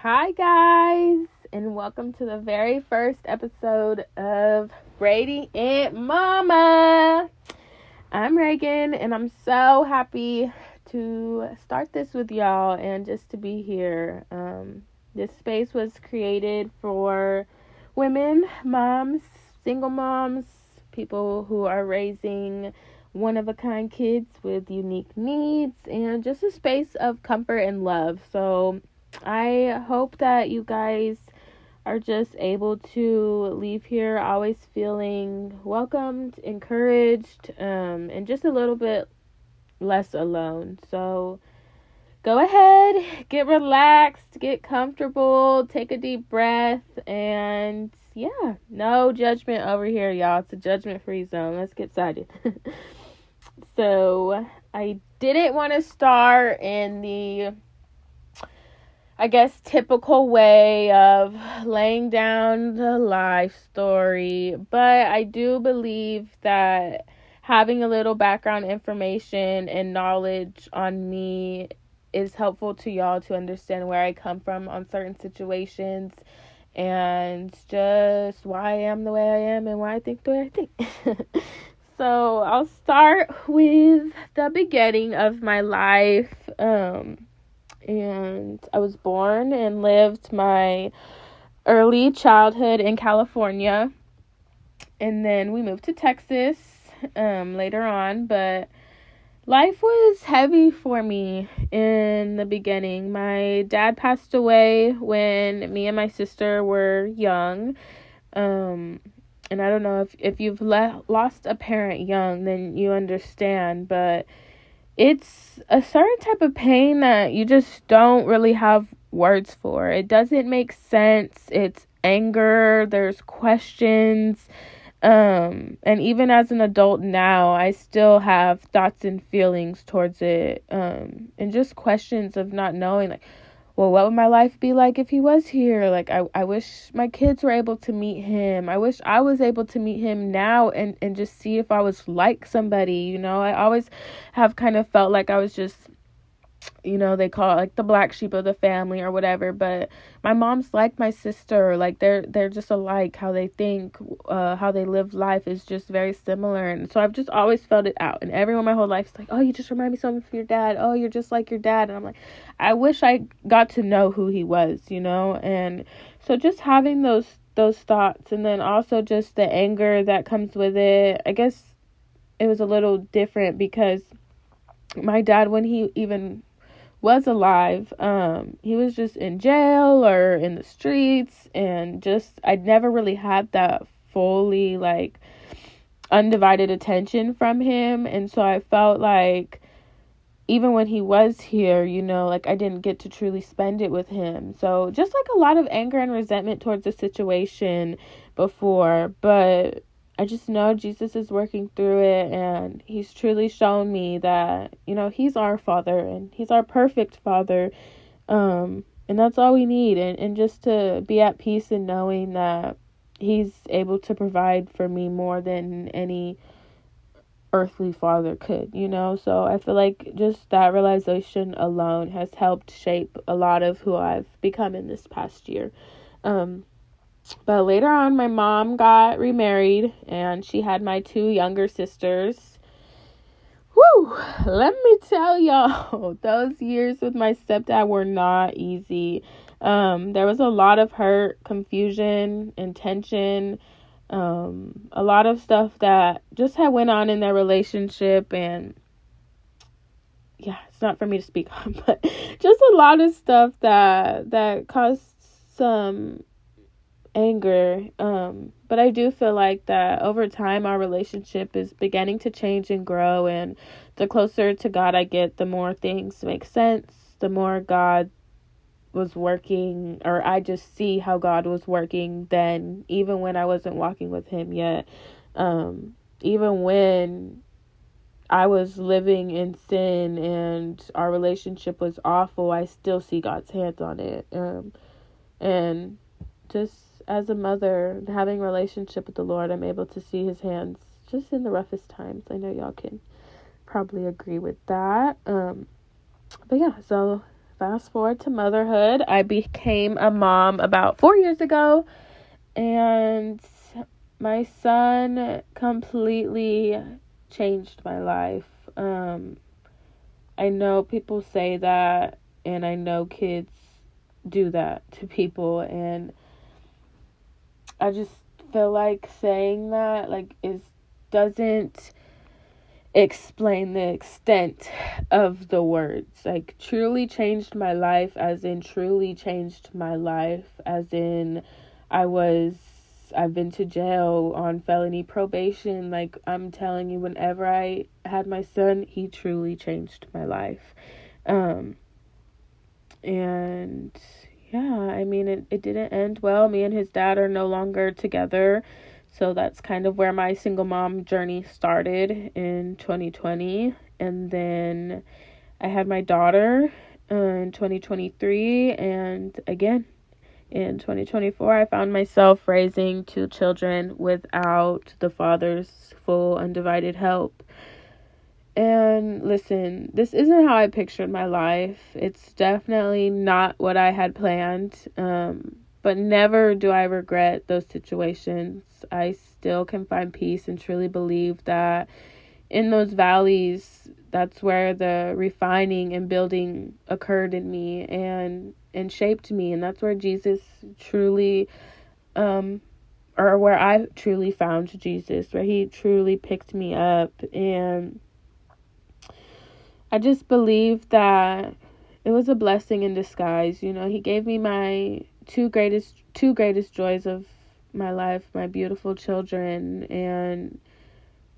Hi, guys, and welcome to the very first episode of Brady and Mama. I'm Reagan, and I'm so happy to start this with y'all and just to be here. This space was created for women, moms, single moms, people who are raising one-of-a-kind kids with unique needs, and just a space of comfort and love. So I hope that you guys are just able to leave here always feeling welcomed, encouraged, and just a little bit less alone. So go ahead, get relaxed, get comfortable, take a deep breath, and yeah, no judgment over here, y'all. It's a judgment-free zone. Let's get started. So I didn't want to start in the typical way of laying down the life story, but I do believe that having a little background information and knowledge on me is helpful to y'all to understand where I come from on certain situations and just why I am the way I am and why I think the way I think. So I'll start with the beginning of my life. And I was born and lived my early childhood in California. And then we moved to Texas later on. But life was heavy for me in the beginning. My dad passed away when me and my sister were young. And I don't know if you've lost a parent young, then you understand. But it's a certain type of pain that you just don't really have words for. It doesn't make sense. It's anger. There's questions. And even as an adult now, I still have thoughts and feelings towards it. And just questions of not knowing, like, well, what would my life be like if he was here? Like, I wish my kids were able to meet him. I wish I was able to meet him now and just see if I was like somebody, you know. I always have kind of felt like I was just, you know, they call it like the black sheep of the family or whatever, but my mom's like my sister. Like, they're just alike. How they think, how they live life is just very similar. And so I've just always felt it out. And everyone my whole life's like, oh, you just remind me so much of your dad. Oh, you're just like your dad. And I'm like, I wish I got to know who he was, you know. And so just having those thoughts, and then also just the anger that comes with it. I guess it was a little different because my dad, when he even was alive, he was just in jail or in the streets, and just I'd never really had that fully like undivided attention from him. And so I felt like even when he was here, you know, like I didn't get to truly spend it with him. So just like a lot of anger and resentment towards the situation before, but I just know Jesus is working through it, and he's truly shown me that, you know, he's our father and he's our perfect father. And that's all we need. And just to be at peace in knowing that he's able to provide for me more than any earthly father could, you know. So I feel like just that realization alone has helped shape a lot of who I've become in this past year. But later on, my mom got remarried, and she had my two younger sisters. Whew, let me tell y'all, those years with my stepdad were not easy. There was a lot of hurt, confusion, and tension. A lot of stuff that just had went on in their relationship, and yeah, it's not for me to speak on, but just a lot of stuff that caused some anger. But I do feel like that over time our relationship is beginning to change and grow, and the closer to God I get, the more things make sense, the more God was working, or I just see how God was working then, even when I wasn't walking with him yet. Even when I was living in sin and our relationship was awful, I still see God's hands on it. And just as a mother, having a relationship with the Lord, I'm able to see his hands just in the roughest times. I know y'all can probably agree with that. But yeah, so fast forward to motherhood. I became a mom about 4 years ago, and my son completely changed my life. I know people say that, and I know kids do that to people, and I just feel like saying that doesn't explain the extent of the words. Like, truly changed my life, as in truly changed my life, as in I've been to jail on felony probation. Like, I'm telling you, whenever I had my son, he truly changed my life. And yeah, I mean, it didn't end well. Me and his dad are no longer together. So that's kind of where my single mom journey started in 2020. And then I had my daughter in 2023. And again, in 2024, I found myself raising 2 children without the father's full undivided help. And listen, this isn't how I pictured my life. It's definitely not what I had planned. But never do I regret those situations. I still can find peace and truly believe that in those valleys, that's where the refining and building occurred in me and shaped me. And that's where Jesus truly, or where I truly found Jesus, where he truly picked me up. And I just believe that it was a blessing in disguise. You know, he gave me my two greatest joys of my life, my beautiful children, and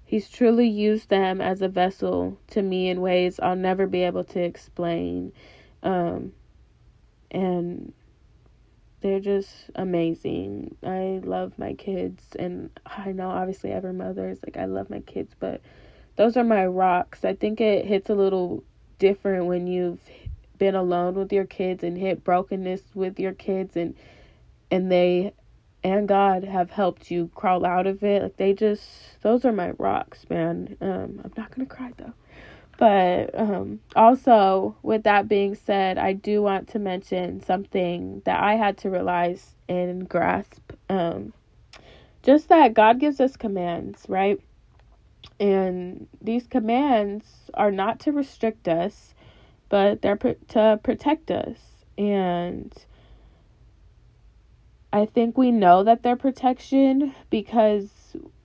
he's truly used them as a vessel to me in ways I'll never be able to explain. And they're just amazing. I love my kids, and I know obviously every mother is like, I love my kids, but those are my rocks. I think it hits a little different when you've been alone with your kids and hit brokenness with your kids, and they and God have helped you crawl out of it. Like, those are my rocks, man. I'm not gonna cry though. But also, with that being said, I do want to mention something that I had to realize and grasp. Just that God gives us commands, right? And these commands are not to restrict us, but they're to protect us. And I think we know that they're protection because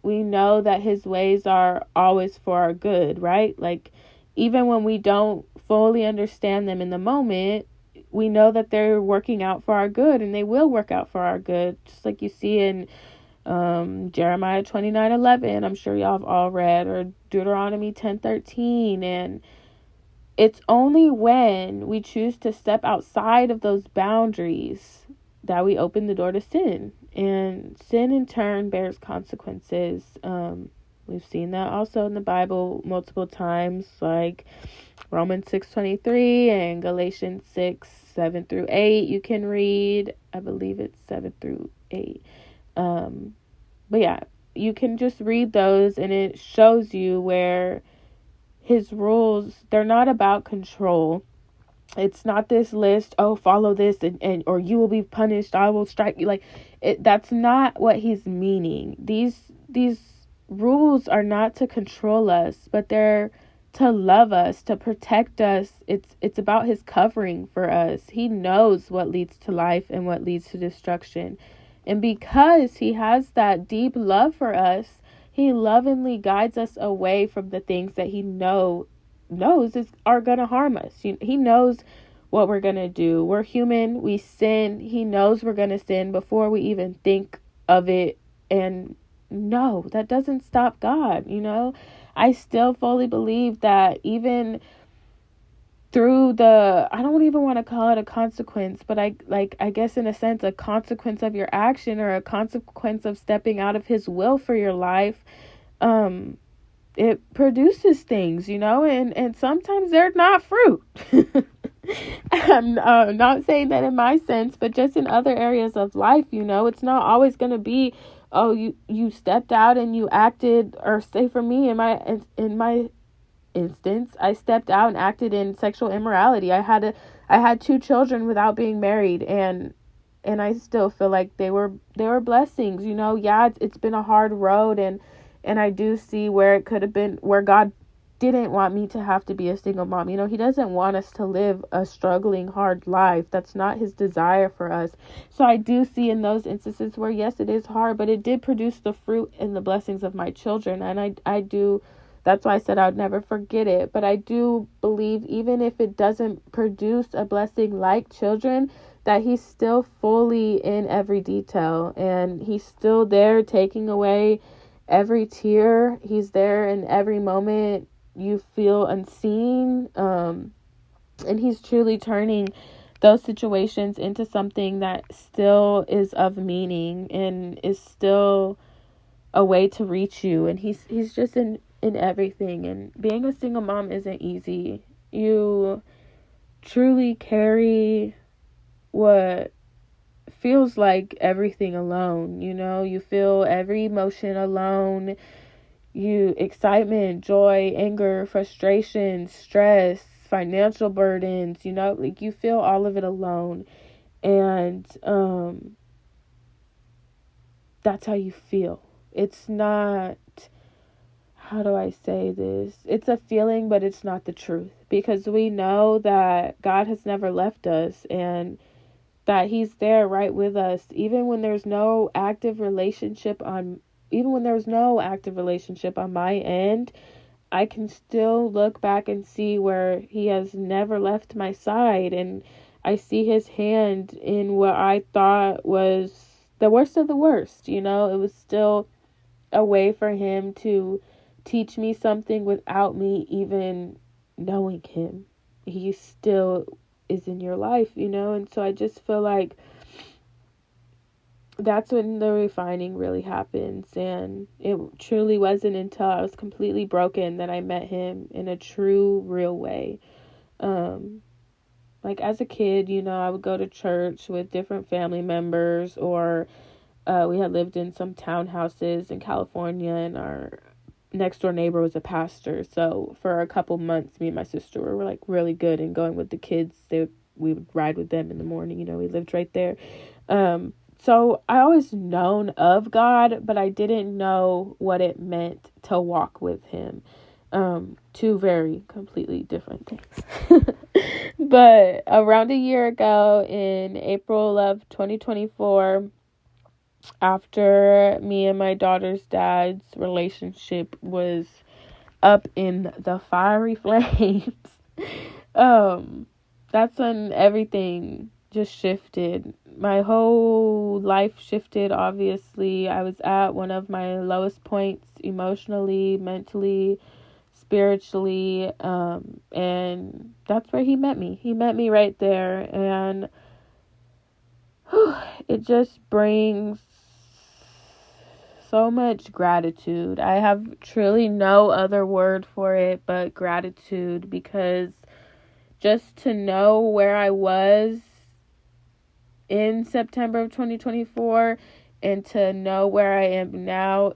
we know that his ways are always for our good, right? Like, even when we don't fully understand them in the moment, we know that they're working out for our good, and they will work out for our good. Just like you see in Jeremiah 29:11, I'm sure y'all have all read, or Deuteronomy 10:13. And it's only when we choose to step outside of those boundaries that we open the door to sin, and sin in turn bears consequences. We've seen that also in the Bible multiple times, like Romans 6:23 and Galatians 6:7-8. You can read, I believe it's 7-8. But yeah, you can just read those, and it shows you where his rules, they're not about control. It's not this list, oh, follow this and or you will be punished, I will strike you. Like, that's not what he's meaning. These rules are not to control us, but they're to love us, to protect us. It's about his covering for us. He knows what leads to life and what leads to destruction. And because he has that deep love for us, he lovingly guides us away from the things that he knows are going to harm us. He knows what we're going to do. We're human. We sin. He knows we're going to sin before we even think of it. And no, that doesn't stop God. I still fully believe that even through I don't even want to call it a consequence, but I guess in a sense, a consequence of your action, or a consequence of stepping out of his will for your life, it produces things, and sometimes they're not fruit. I'm not saying that in my sense, but just in other areas of life, it's not always going to be, oh, you stepped out and you acted, or say for me, in instance, I stepped out and acted in sexual immorality. I had 2 children without being married, and I still feel like they were blessings, Yeah, it's been a hard road, and I do see where it could have been, where God didn't want me to have to be a single mom. He doesn't want us to live a struggling, hard life. That's not his desire for us. So I do see in those instances where, yes, it is hard, but it did produce the fruit and the blessings of my children. And I do, that's why I said I'd never forget it. But I do believe, even if it doesn't produce a blessing like children, that he's still fully in every detail, and he's still there taking away every tear. He's there in every moment you feel unseen, and he's truly turning those situations into something that still is of meaning and is still a way to reach you. And he's just in everything. And being a single mom isn't easy. You truly carry what feels like everything alone. You feel every emotion alone. Excitement, joy, anger, frustration, stress, financial burdens, you feel all of it alone. And that's how you feel. It's not, how do I say this? It's a feeling, but it's not the truth, because we know that God has never left us, and that he's there right with us, even when there's no active relationship on my end. I can still look back and see where he has never left my side, and I see his hand in what I thought was the worst of the worst. It was still a way for him to teach me something without me even knowing him. He still is in your life, and so I just feel like that's when the refining really happens. And it truly wasn't until I was completely broken that I met him in a true, real way. Like as a kid, I would go to church with different family members, or we had lived in some townhouses in California, and our next door neighbor was a pastor. So for a couple months, me and my sister were like really good in going with the kids. We would ride with them in the morning. We lived right there. So I always known of God, but I didn't know what it meant to walk with him. 2 very completely different things. But around a year ago, in April of 2024, after me and my daughter's dad's relationship was up in the fiery flames, that's when everything just shifted. My whole life shifted, obviously. I was at one of my lowest points emotionally, mentally, spiritually, and that's where he met me. He met me right there, and it just brings so much gratitude. I have truly no other word for it but gratitude, because just to know where I was in September of 2024 and to know where I am now,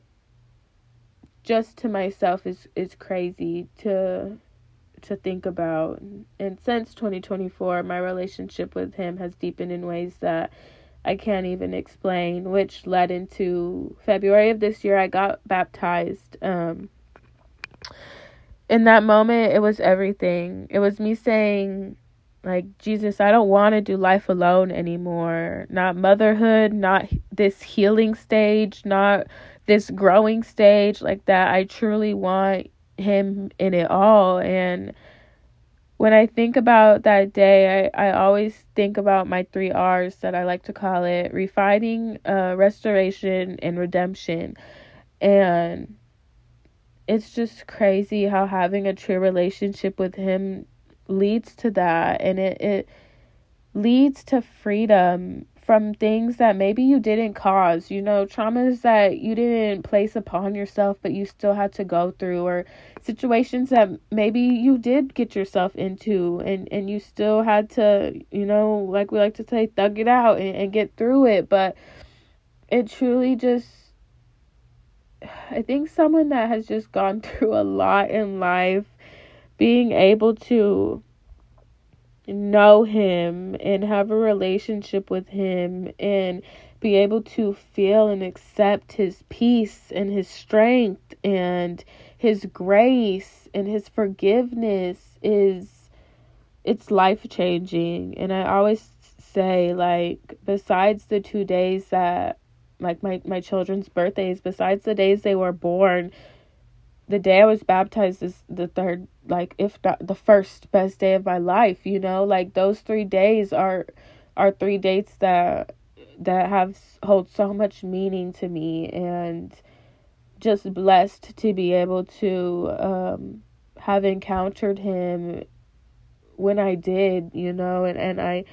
just to myself is crazy to think about. And since 2024, my relationship with him has deepened in ways that I can't even explain, which led into February of this year. I got baptized. In that moment, it was everything. It was me saying, like, Jesus, I don't want to do life alone anymore. Not motherhood, not this healing stage, not this growing stage like that. I truly want him in it all. And when I think about that day, I always think about my 3 R's that I like to call it: refining, restoration, and redemption. And it's just crazy how having a true relationship with him leads to that. And it leads to freedom from things that maybe you didn't cause, traumas that you didn't place upon yourself, but you still had to go through, or situations that maybe you did get yourself into, and you still had to, like we like to say, thug it out and get through it. But it truly just, I think someone that has just gone through a lot in life being able to know him and have a relationship with him and be able to feel and accept his peace and his strength and his grace and his forgiveness it's life changing. And I always say, like, besides the 2 days that, like, my children's birthdays, besides the days they were born, the day I was baptized is the third, like, if not the first best day of my life, like, those 3 days are 3 dates that hold so much meaning to me, and just blessed to be able to have encountered him when I did, and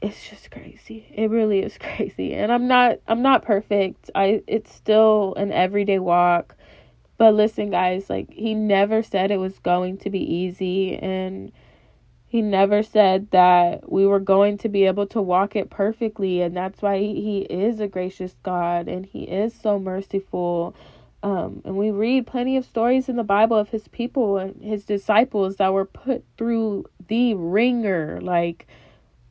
it's just crazy. It really is crazy. And I'm not perfect. It's still an everyday walk. But listen, guys, like, he never said it was going to be easy, and he never said that we were going to be able to walk it perfectly, and that's why he is a gracious God, and he is so merciful. And we read plenty of stories in the Bible of his people and his disciples that were put through the ringer, like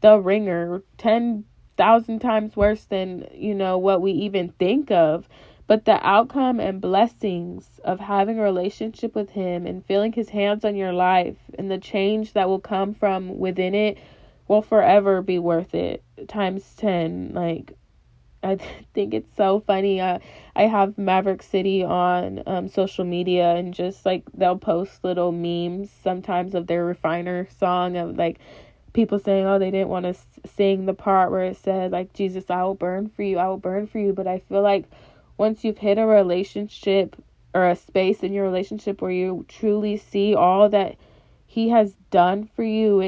the ringer, 10,000 times worse than, what we even think of. But the outcome and blessings of having a relationship with him and feeling his hands on your life and the change that will come from within it will forever be worth it, times 10. Like, I think it's so funny. I have Maverick City on social media, and just, like, they'll post little memes sometimes of their Refiner song of, like, people saying, oh, they didn't want to sing the part where it said, like, Jesus, I will burn for you, I will burn for you. But I feel like once you've hit a relationship or a space in your relationship where you truly see all that he has done for you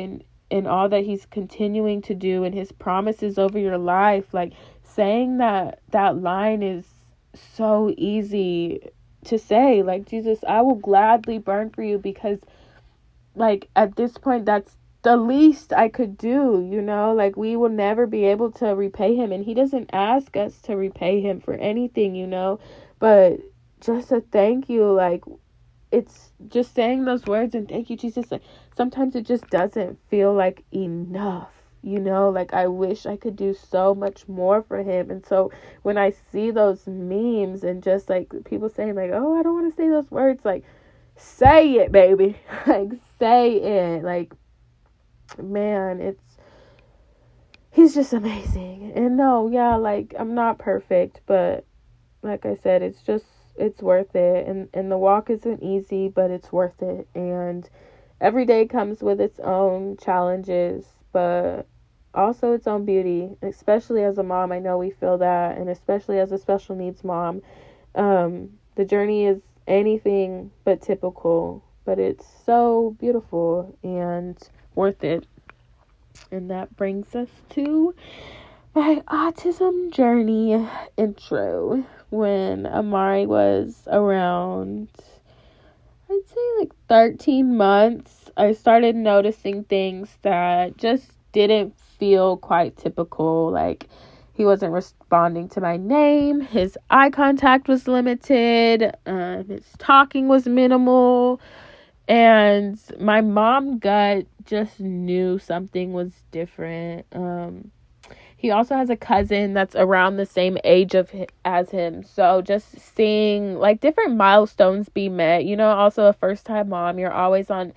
and all that he's continuing to do and his promises over your life, like, saying that line is so easy to say. Like, Jesus, I will gladly burn for you, because, like, at this point, that's the least I could do, like, we will never be able to repay him, and he doesn't ask us to repay him for anything, but just a thank you. Like, it's just saying those words and thank you, Jesus. Like, sometimes it just doesn't feel like enough, like, I wish I could do so much more for him. And so when I see those memes and just, like, people saying, like, oh, I don't want to say those words, like, say it, baby. Like, say it. Like, man, he's just amazing. And no, yeah, like, I'm not perfect, but like I said, it's worth it. And the walk isn't easy, but it's worth it. And every day comes with its own challenges, but also its own beauty. Especially as a mom, I know we feel that, and especially as a special needs mom, the journey is anything but typical, but it's so beautiful and worth it. And that brings us to my autism journey intro. When Amari was around, I'd say, like, 13 months, I started noticing things that just didn't feel quite typical. Like, he wasn't responding to my name, his eye contact was limited, his talking was minimal, and my mom gut just knew something was different. He also has a cousin that's around the same age as him. So just seeing, like, different milestones be met. Also a first-time mom, you're always on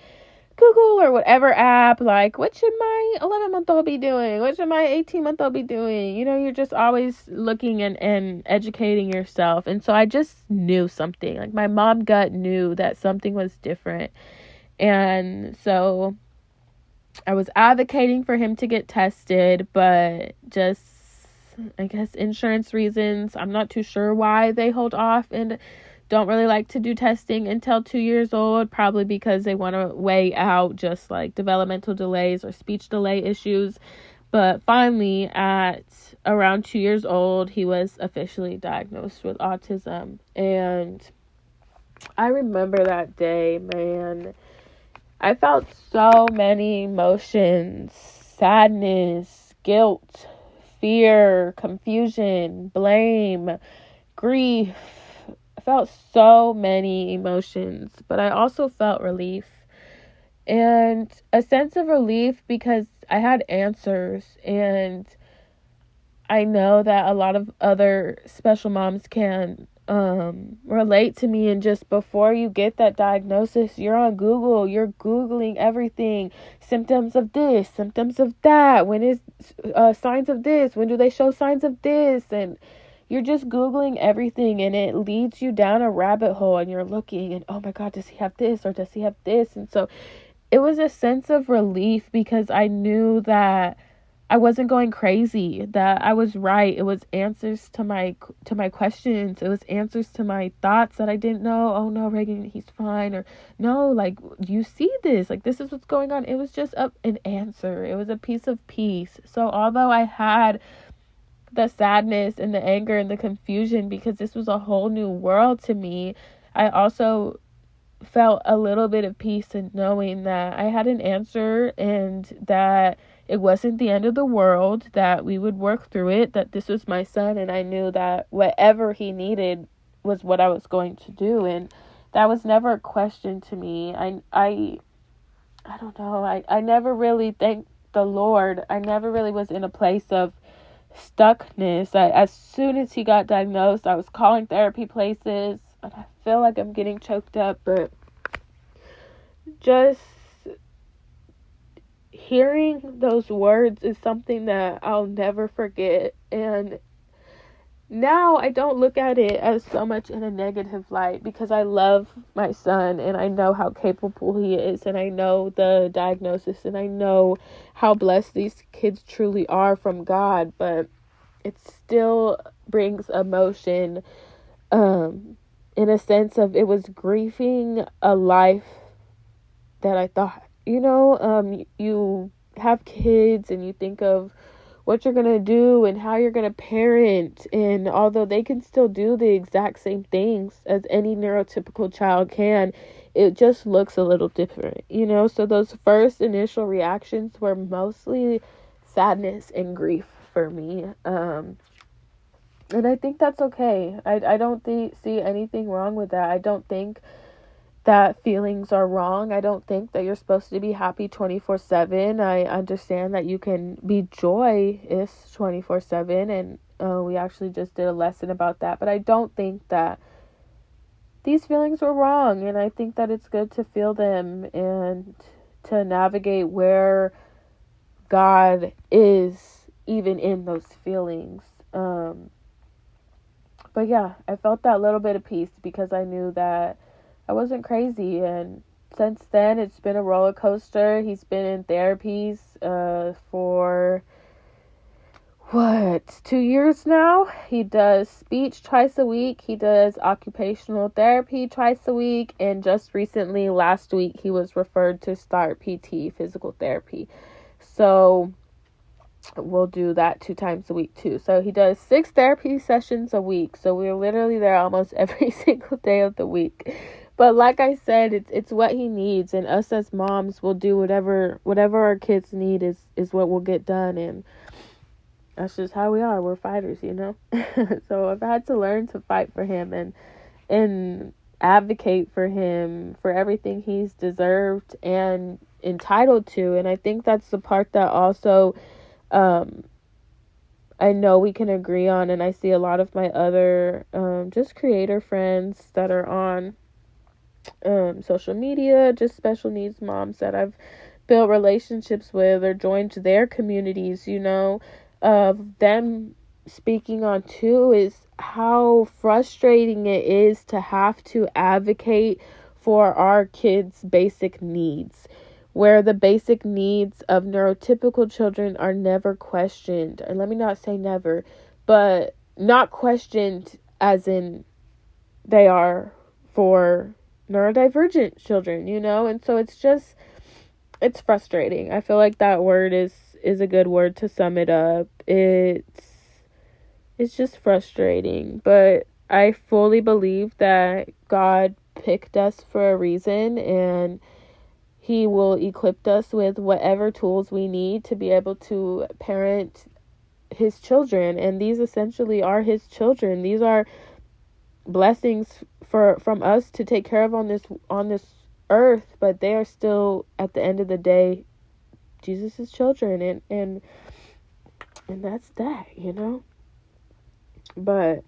Google or whatever app, like, what should my 11-month-old be doing? What should my 18-month-old be doing? You're just always looking and educating yourself. And so I just knew something. Like, my mom gut knew that something was different. And so I was advocating for him to get tested, but just, I guess, insurance reasons, I'm not too sure why they hold off and don't really like to do testing until 2 years old, probably because they want to weigh out just, like, developmental delays or speech delay issues. But finally, at around 2 years old, he was officially diagnosed with autism. And I remember that day, man. I felt so many emotions: sadness, guilt, fear, confusion, blame, grief, felt so many emotions, but I also felt relief. And a sense of relief because I had answers, and I know that a lot of other special moms can relate to me. And just before you get that diagnosis, you're on Google, you're Googling everything, symptoms of this, symptoms of that, when is signs of this, when do they show signs of this, and you're just Googling everything, and it leads you down a rabbit hole, and you're looking, and oh my God, does he have this, or does he have this? And so it was a sense of relief because I knew that I wasn't going crazy, that I was right. It was answers to my questions. It was answers to my thoughts that I didn't know. Oh no, Reagan, he's fine. Or no, like, you see this, like, this is what's going on. It was just an answer. It was a piece of peace. So although I had the sadness and the anger and the confusion because this was a whole new world to me, I also felt a little bit of peace in knowing that I had an answer, and that it wasn't the end of the world, that we would work through it, that this was my son, and I knew that whatever he needed was what I was going to do. And that was never a question to me. I don't know. I never really thanked the Lord. I never really was in a place of stuckness. As soon as he got diagnosed, I was calling therapy places, and I feel like I'm getting choked up, but just hearing those words is something that I'll never forget. And now I don't look at it as so much in a negative light because I love my son, and I know how capable he is, and I know the diagnosis, and I know how blessed these kids truly are from God, but it still brings emotion, in a sense of it was grieving a life that I thought, you have kids and you think of what you're going to do and how you're going to parent. And although they can still do the exact same things as any neurotypical child can, it just looks a little different, So those first initial reactions were mostly sadness and grief for me. And I think that's okay. I don't see anything wrong with that. I don't think that feelings are wrong. I don't think that you're supposed to be happy 24/7. I understand that you can be joyous 24/7, and we actually just did a lesson about that. But I don't think that these feelings were wrong, and I think that it's good to feel them and to navigate where God is even in those feelings. But yeah, I felt that little bit of peace because I knew that I wasn't crazy. And since then, it's been a roller coaster. He's been in therapies for 2 years now. He does speech twice a week. He does occupational therapy twice a week. And just recently, last week, he was referred to start PT, physical therapy. So we'll do that 2 times a week too. So he does 6 therapy sessions a week. So we're literally there almost every single day of the week. But like I said, it's what he needs, and us as moms will do whatever our kids need is what will get done, and that's just how we are. We're fighters, So I've had to learn to fight for him and advocate for him for everything he's deserved and entitled to. And I think that's the part that also I know we can agree on, and I see a lot of my other just creator friends that are on social media, just special needs moms that I've built relationships with or joined their communities, them speaking on too is how frustrating it is to have to advocate for our kids' basic needs, where the basic needs of neurotypical children are never questioned. And let me not say never, but not questioned as in they are for neurodivergent children, And so it's frustrating. I feel like that word is a good word to sum it up. It's just frustrating, but I fully believe that God picked us for a reason, and he will equip us with whatever tools we need to be able to parent his children. And these essentially are his children. These are blessings from us to take care of on this earth, but they are still, at the end of the day, Jesus's children, and that's that, But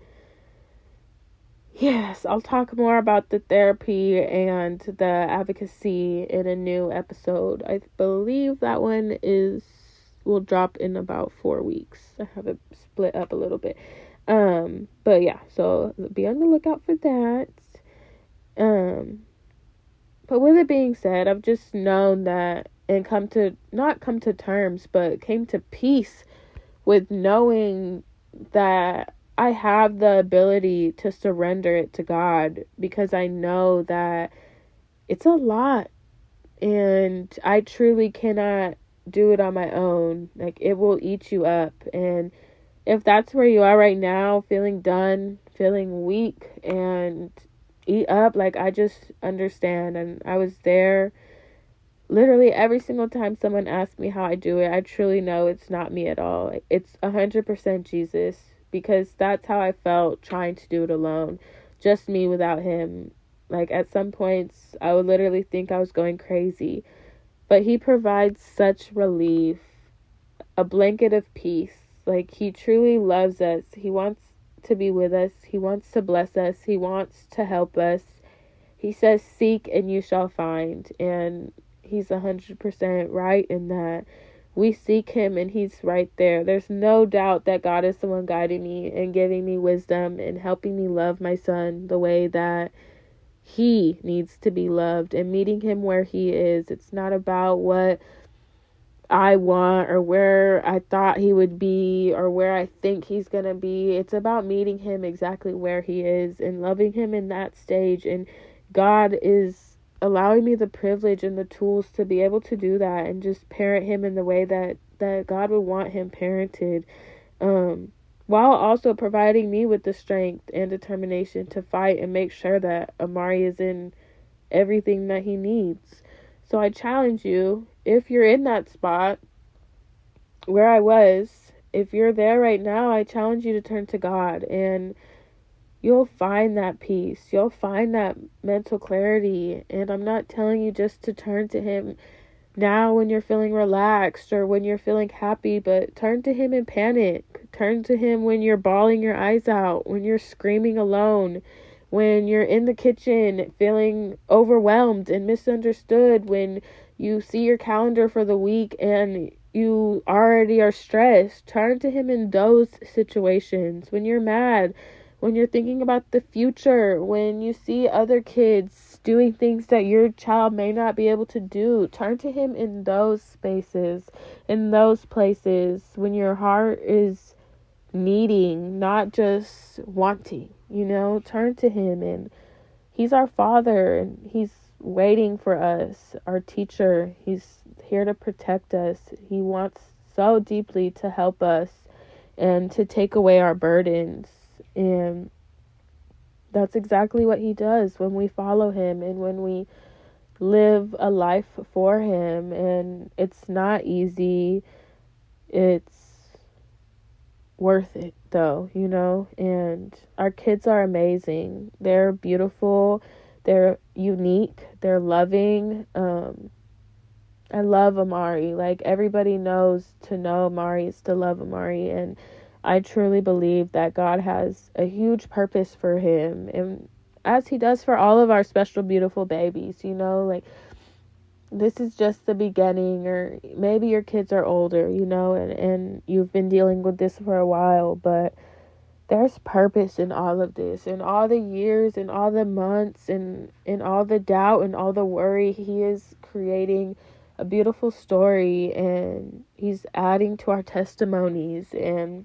yes, I'll talk more about the therapy and the advocacy in a new episode. I believe that one will drop in about 4 weeks. I have it split up a little bit. But yeah, so be on the lookout for that. But with it being said, I've just known that, and not come to terms, but came to peace with knowing that I have the ability to surrender it to God, because I know that it's a lot and I truly cannot do it on my own. Like, it will eat you up. And if that's where you are right now, feeling done, feeling weak and eat up, like, I just understand. And I was there literally every single time someone asks me how I do it. I truly know it's not me at all. It's 100% Jesus, because that's how I felt trying to do it alone. Just me without him. Like, at some points, I would literally think I was going crazy. But he provides such relief, a blanket of peace. Like, he truly loves us. He wants to be with us. He wants to bless us. He wants to help us. He says, seek and you shall find. And he's 100% right in that. We seek him and he's right there. There's no doubt that God is the one guiding me and giving me wisdom and helping me love my son the way that he needs to be loved, and meeting him where he is. It's not about what I want or where I thought he would be or where I think he's going to be. It's about meeting him exactly where he is and loving him in that stage. And God is allowing me the privilege and the tools to be able to do that and just parent him in the way that God would want him parented, while also providing me with the strength and determination to fight and make sure that Amari is in everything that he needs. So I challenge you, if you're in that spot where I was, if you're there right now, I challenge you to turn to God, and you'll find that peace. You'll find that mental clarity. And I'm not telling you just to turn to him now when you're feeling relaxed or when you're feeling happy, but turn to him in panic. Turn to him when you're bawling your eyes out, when you're screaming alone, when you're in the kitchen feeling overwhelmed and misunderstood, when you see your calendar for the week and you already are stressed. Turn to him in those situations. When you're mad, when you're thinking about the future, when you see other kids doing things that your child may not be able to do, turn to him in those spaces, in those places, when your heart is needing, not just wanting, turn to him. And he's our Father, and he's waiting for us, our teacher. He's here to protect us. He wants so deeply to help us and to take away our burdens. And that's exactly what he does when we follow him and when we live a life for him. And it's not easy. It's worth it though, and our kids are amazing. They're beautiful. They're unique. They're loving. I love Amari. Like, everybody knows to know Amari is to love Amari, and I truly believe that God has a huge purpose for him, and as he does for all of our special, beautiful babies, like, this is just the beginning. Or maybe your kids are older, and you've been dealing with this for a while, but there's purpose in all of this, in all the years and all the months and in all the doubt and all the worry. He is creating a beautiful story, and he's adding to our testimonies and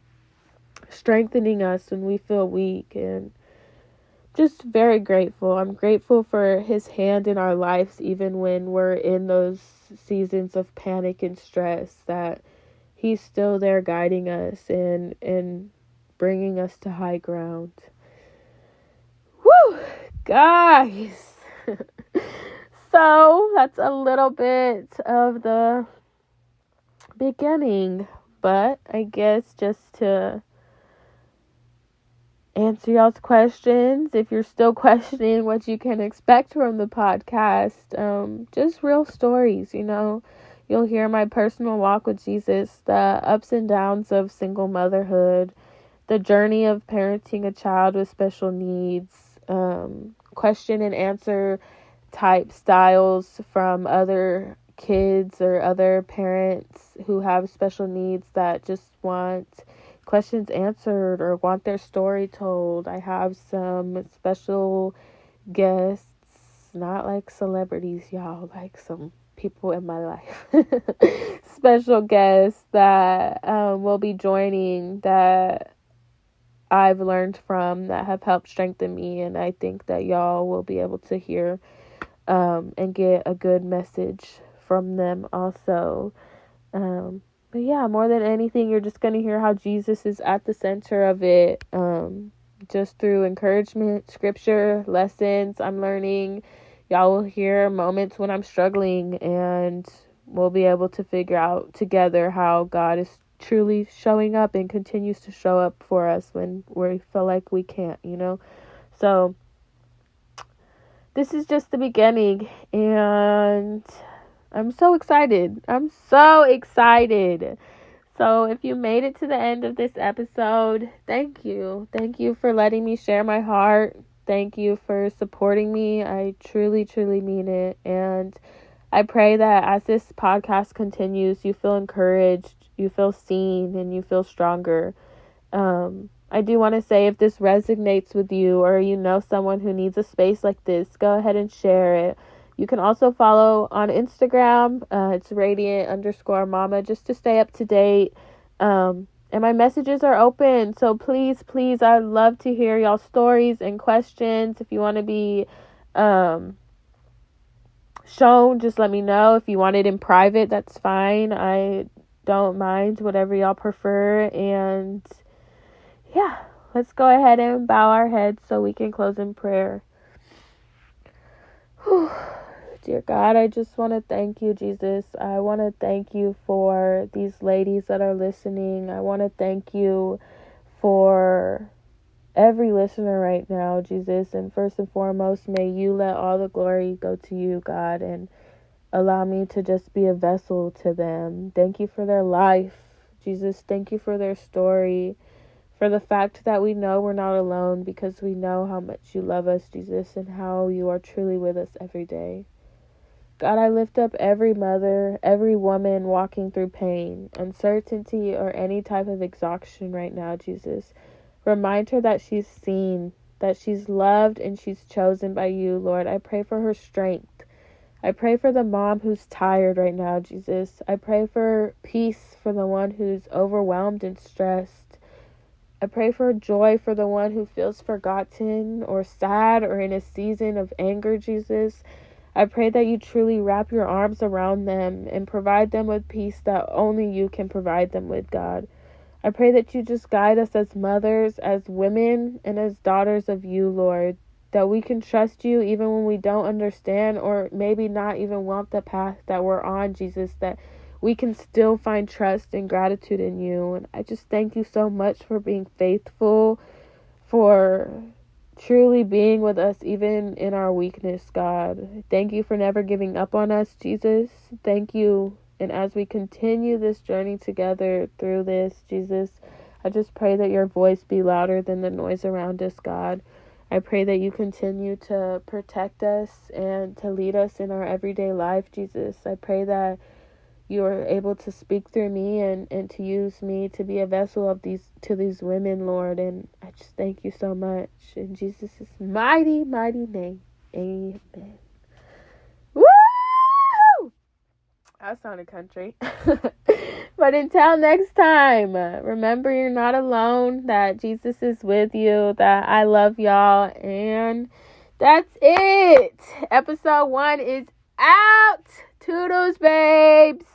strengthening us when we feel weak. And just very grateful. I'm grateful for his hand in our lives, even when we're in those seasons of panic and stress, that he's still there guiding us and bringing us to high ground. Woo, guys. So that's a little bit of the beginning, but I guess just to answer y'all's questions. If you're still questioning what you can expect from the podcast, just real stories, You'll hear my personal walk with Jesus, the ups and downs of single motherhood, the journey of parenting a child with special needs, question and answer type styles from other kids or other parents who have special needs that just want questions answered or want their story told. I have some special guests, not like celebrities, y'all, like some people in my life. Special guests that will be joining that I've learned from, that have helped strengthen me, and I think that y'all will be able to hear and get a good message from them also. But yeah, more than anything, you're just going to hear how Jesus is at the center of it, just through encouragement, scripture, lessons I'm learning. Y'all will hear moments when I'm struggling, and we'll be able to figure out together how God is truly showing up and continues to show up for us when we feel like we can't, So this is just the beginning, and I'm so excited. So if you made it to the end of this episode, thank you. Thank you for letting me share my heart. Thank you for supporting me. I truly, truly mean it. And I pray that as this podcast continues, you feel encouraged, you feel seen, and you feel stronger. I do want to say, if this resonates with you, or you know someone who needs a space like this, go ahead and share it. You can also follow on Instagram. It's radiant_mama, just to stay up to date. And my messages are open. So please, I'd love to hear y'all's stories and questions. If you want to be shown, just let me know. If you want it in private, that's fine. I don't mind, whatever y'all prefer. And yeah, let's go ahead and bow our heads so we can close in prayer. Whew. Dear God, I just want to thank you, Jesus. I want to thank you for these ladies that are listening. I want to thank you for every listener right now, Jesus. And first and foremost, may you let all the glory go to you, God, and allow me to just be a vessel to them. Thank you for their life, Jesus. Thank you for their story, for the fact that we know we're not alone, because we know how much you love us, Jesus, and how you are truly with us every day. God, I lift up every mother, every woman walking through pain, uncertainty, or any type of exhaustion right now, Jesus. Remind her that she's seen, that she's loved, and she's chosen by you, Lord. I pray for her strength. I pray for the mom who's tired right now, Jesus. I pray for peace for the one who's overwhelmed and stressed. I pray for joy for the one who feels forgotten or sad or in a season of anger, Jesus. I pray that you truly wrap your arms around them and provide them with peace that only you can provide them with, God. I pray that you just guide us as mothers, as women, and as daughters of you, Lord, that we can trust you even when we don't understand or maybe not even want the path that we're on, Jesus, that we can still find trust and gratitude in you. And I just thank you so much for being faithful, for truly being with us even in our weakness, God. Thank you for never giving up on us, Jesus. Thank you. And as we continue this journey together through this, Jesus, I just pray that your voice be louder than the noise around us, God. I pray that you continue to protect us and to lead us in our everyday life, Jesus. I pray that you are able to speak through me and to use me to be a vessel of these women, Lord. And I just thank you so much. In Jesus' mighty, mighty name. Amen. Woo! That sounded country. But until next time, remember you're not alone, that Jesus is with you, that I love y'all, and that's it. Episode 1 is out. Toodles, babes.